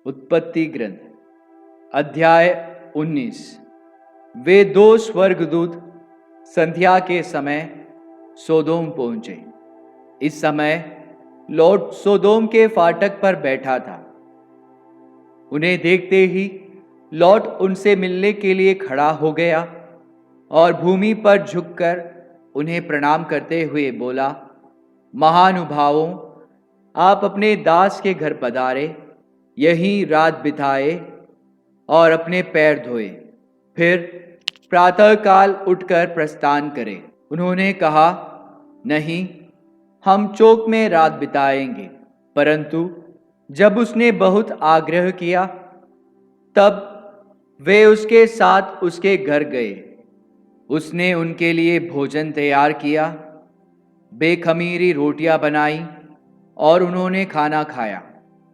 उत्पत्ति ग्रंथ अध्याय 19। वे दो स्वर्गदूत संध्या के समय सोदोम पहुंचे। इस समय लॉट सोदोम के फाटक पर बैठा था। उन्हें देखते ही लॉट उनसे मिलने के लिए खड़ा हो गया और भूमि पर झुककर उन्हें प्रणाम करते हुए बोला, महानुभावों, आप अपने दास के घर पधारे, यहीं रात बिताए और अपने पैर धोए, फिर प्रातःकाल उठकर प्रस्थान करें। उन्होंने कहा, नहीं, हम चौक में रात बिताएंगे। परंतु जब उसने बहुत आग्रह किया, तब वे उसके साथ उसके घर गए। उसने उनके लिए भोजन तैयार किया, बेखमीरी रोटियां बनाई और उन्होंने खाना खाया।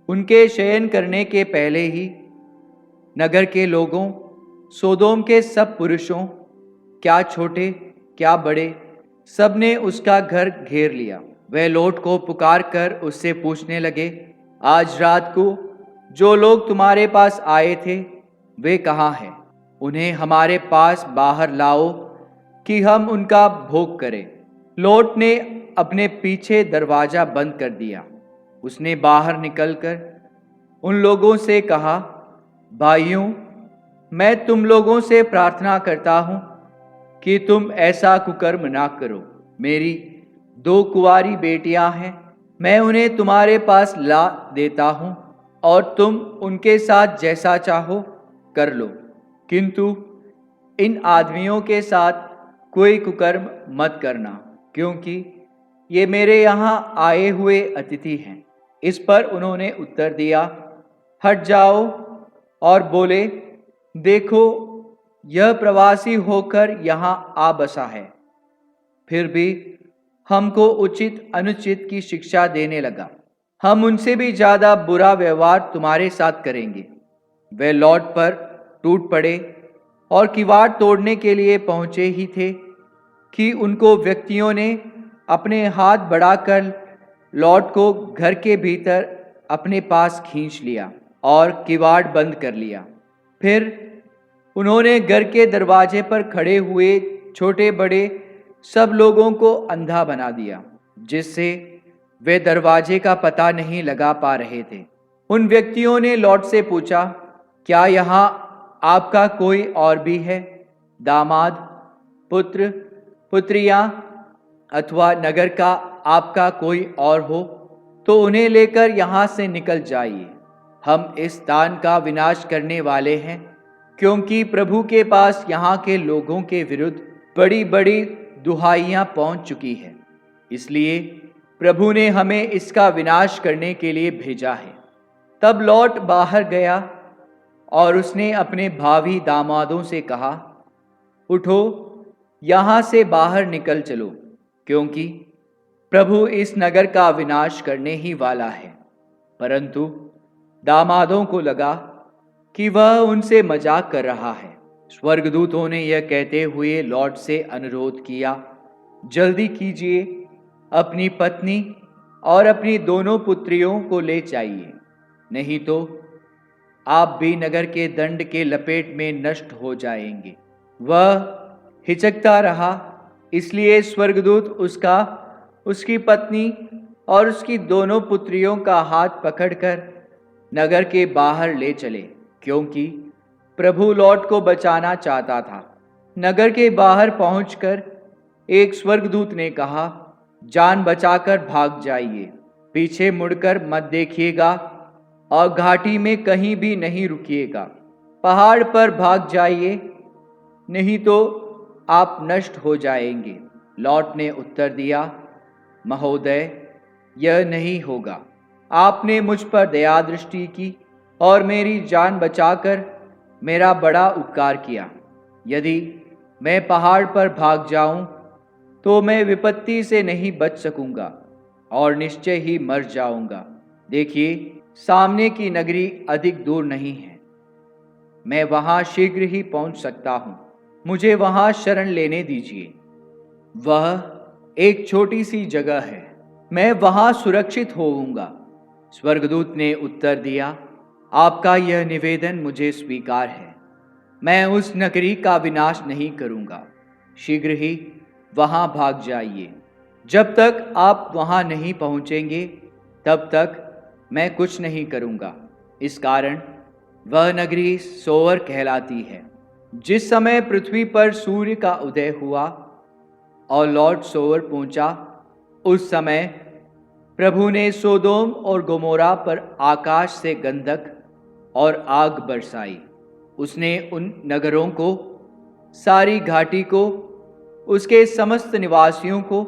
उनके शयन करने के पहले ही नगर के लोगों, सोदोम के सब पुरुषों, क्या छोटे क्या बड़े, सब ने उसका घर घेर लिया। वह लॉट को पुकार कर उससे पूछने लगे, आज रात को जो लोग तुम्हारे पास आए थे वे कहाँ हैं? उन्हें हमारे पास बाहर लाओ कि हम उनका भोग करें। लॉट ने अपने पीछे दरवाजा बंद कर दिया। उसने बाहर निकलकर उन लोगों से कहा, भाइयों, मैं तुम लोगों से प्रार्थना करता हूं कि तुम ऐसा कुकर्म ना करो। मेरी दो कुंवारी बेटियां हैं, मैं उन्हें तुम्हारे पास ला देता हूं और तुम उनके साथ जैसा चाहो कर लो, किंतु इन आदमियों के साथ कोई कुकर्म मत करना, क्योंकि ये मेरे यहाँ आए हुए अतिथि हैं। इस पर उन्होंने उत्तर दिया, हट जाओ, और बोले, देखो, यह प्रवासी होकर यहाँ आ बसा है, फिर भी हमको उचित अनुचित की शिक्षा देने लगा। हम उनसे भी ज्यादा बुरा व्यवहार तुम्हारे साथ करेंगे। वे लॉट पर टूट पड़े और किवाड़ तोड़ने के लिए पहुंचे ही थे कि उनको व्यक्तियों ने अपने हाथ बढ़ाकर लॉट को घर के भीतर अपने पास खींच लिया और किवाड़ बंद कर लिया। फिर उन्होंने घर के दरवाजे पर खड़े हुए छोटे बड़े सब लोगों को अंधा बना दिया, जिससे वे दरवाजे का पता नहीं लगा पा रहे थे। उन व्यक्तियों ने लॉट से पूछा, क्या यहाँ आपका कोई और भी है, दामाद, पुत्र, पुत्रियां अथवा नगर का आपका कोई और हो तो उन्हें लेकर यहाँ से निकल जाइए। हम इस स्थान का विनाश करने वाले हैं, क्योंकि प्रभु के पास यहाँ के लोगों के विरुद्ध बड़ी बड़ी दुहाइयाँ पहुँच चुकी हैं। इसलिए प्रभु ने हमें इसका विनाश करने के लिए भेजा है। तब लॉट बाहर गया और उसने अपने भावी दामादों से कहा, उठो, यहाँ से बाहर निकल चलो, क्योंकि प्रभु इस नगर का विनाश करने ही वाला है। परंतु दामादों को लगा कि वह उनसे मजाक कर रहा है। स्वर्गदूतों ने यह कहते हुए लॉट से अनुरोध किया, जल्दी कीजिए, अपनी पत्नी और अपनी दोनों पुत्रियों को ले जाइए, नहीं तो आप भी नगर के दंड के लपेट में नष्ट हो जाएंगे। वह हिचकता रहा, इसलिए स्वर्गदूत उसकी पत्नी और उसकी दोनों पुत्रियों का हाथ पकड़कर नगर के बाहर ले चले, क्योंकि प्रभु लॉट को बचाना चाहता था। नगर के बाहर पहुंचकर एक स्वर्गदूत ने कहा, जान बचाकर भाग जाइए, पीछे मुड़कर मत देखिएगा और घाटी में कहीं भी नहीं रुकिएगा। पहाड़ पर भाग जाइए, नहीं तो आप नष्ट हो जाएंगे। लॉट ने उत्तर दिया, महोदय, यह नहीं होगा। आपने मुझ पर दया दृष्टि की और मेरी जान बचाकर मेरा बड़ा उपकार किया। यदि मैं पहाड़ पर भाग जाऊं तो मैं विपत्ति से नहीं बच सकूंगा और निश्चय ही मर जाऊंगा। देखिए, सामने की नगरी अधिक दूर नहीं है, मैं वहां शीघ्र ही पहुंच सकता हूं। मुझे वहां शरण लेने दीजिए। वह एक छोटी सी जगह है, मैं वहां सुरक्षित होऊंगा। स्वर्गदूत ने उत्तर दिया, आपका यह निवेदन मुझे स्वीकार है। मैं उस नगरी का विनाश नहीं करूँगा। शीघ्र ही वहाँ भाग जाइए। जब तक आप वहाँ नहीं पहुँचेंगे तब तक मैं कुछ नहीं करूँगा। इस कारण वह नगरी सोअर कहलाती है। जिस समय पृथ्वी पर सूर्य का उदय हुआ और लॉर्ड सोअर पहुँचा, उस समय प्रभु ने सोदोम और गोमोरा पर आकाश से गंधक और आग बरसाई। उसने उन नगरों को, सारी घाटी को, उसके समस्त निवासियों को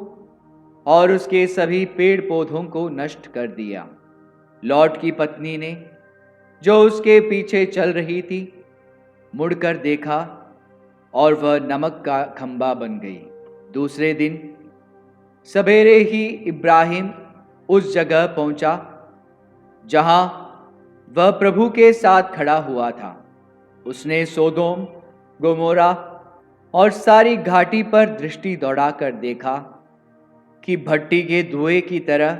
और उसके सभी पेड़ पौधों को नष्ट कर दिया। लॉट की पत्नी ने, जो उसके पीछे चल रही थी, मुड़कर देखा और वह नमक का खंबा बन गई। दूसरे दिन सवेरे ही इब्राहिम उस जगह पहुंचा जहां वह प्रभु के साथ खड़ा हुआ था। उसने सोदोम, गोमोरा और सारी घाटी पर दृष्टि दौड़ाकर देखा कि भट्टी के धुएं की तरह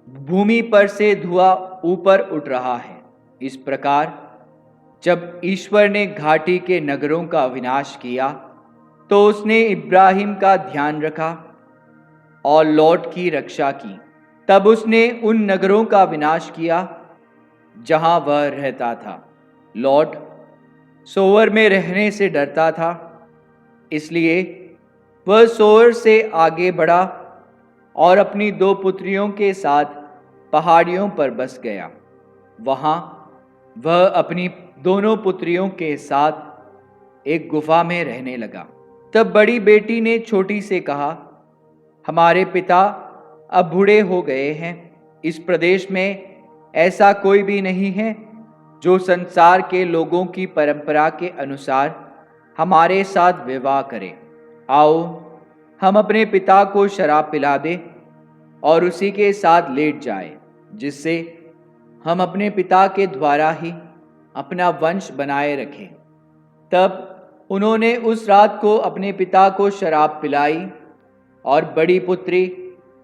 भूमि पर से धुआं ऊपर उठ रहा है। इस प्रकार जब ईश्वर ने घाटी के नगरों का विनाश किया तो उसने इब्राहिम का ध्यान रखा और लॉट की रक्षा की। तब उसने उन नगरों का विनाश किया जहां वह रहता था। लॉट सोअर में रहने से डरता था, इसलिए वह सोअर से आगे बढ़ा और अपनी 2 पुत्रियों के साथ पहाड़ियों पर बस गया। वहां वह अपनी दोनों पुत्रियों के साथ एक गुफा में रहने लगा। तब बड़ी बेटी ने छोटी से कहा, हमारे पिता अब बूढ़े हो गए हैं। इस प्रदेश में ऐसा कोई भी नहीं है जो संसार के लोगों की परंपरा के अनुसार हमारे साथ विवाह करे। आओ हम अपने पिता को शराब पिला दें और उसी के साथ लेट जाए, जिससे हम अपने पिता के द्वारा ही अपना वंश बनाए रखें। तब उन्होंने उस रात को अपने पिता को शराब पिलाई और बड़ी पुत्री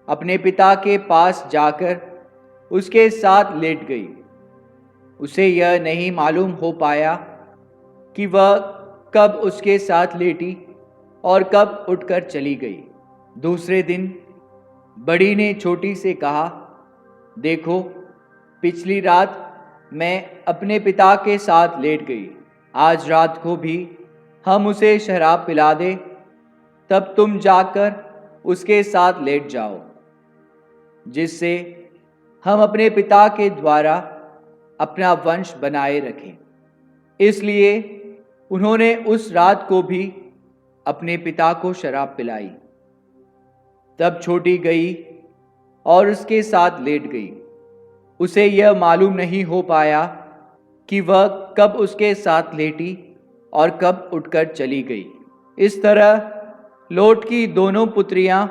अपने पिता के पास जाकर उसके साथ लेट गई। उसे यह नहीं मालूम हो पाया कि वह कब उसके साथ लेटी और कब उठकर चली गई। दूसरे दिन बड़ी ने छोटी से कहा, देखो, पिछली रात मैं अपने पिता के साथ लेट गई। आज रात को भी हम उसे शराब पिला दे, तब तुम जाकर उसके साथ लेट जाओ, जिससे हम अपने पिता के द्वारा अपना वंश बनाए रखें। इसलिए उन्होंने उस रात को भी अपने पिता को शराब पिलाई। तब छोटी गई और उसके साथ लेट गई। उसे यह मालूम नहीं हो पाया कि वह कब उसके साथ लेटी और कब उठकर चली गई। इस तरह लोट की दोनों पुत्रियां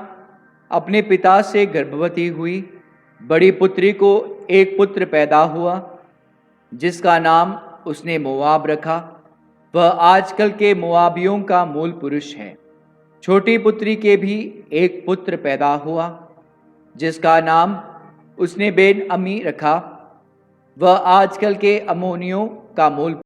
अपने पिता से गर्भवती हुई। बड़ी पुत्री को एक पुत्र पैदा हुआ, जिसका नाम उसने मोआब रखा। वह आजकल के मोआबियों का मूल पुरुष है। छोटी पुत्री के भी एक पुत्र पैदा हुआ, जिसका नाम उसने बेन अम्मी रखा। वह आजकल के अम्मोनियों का मूल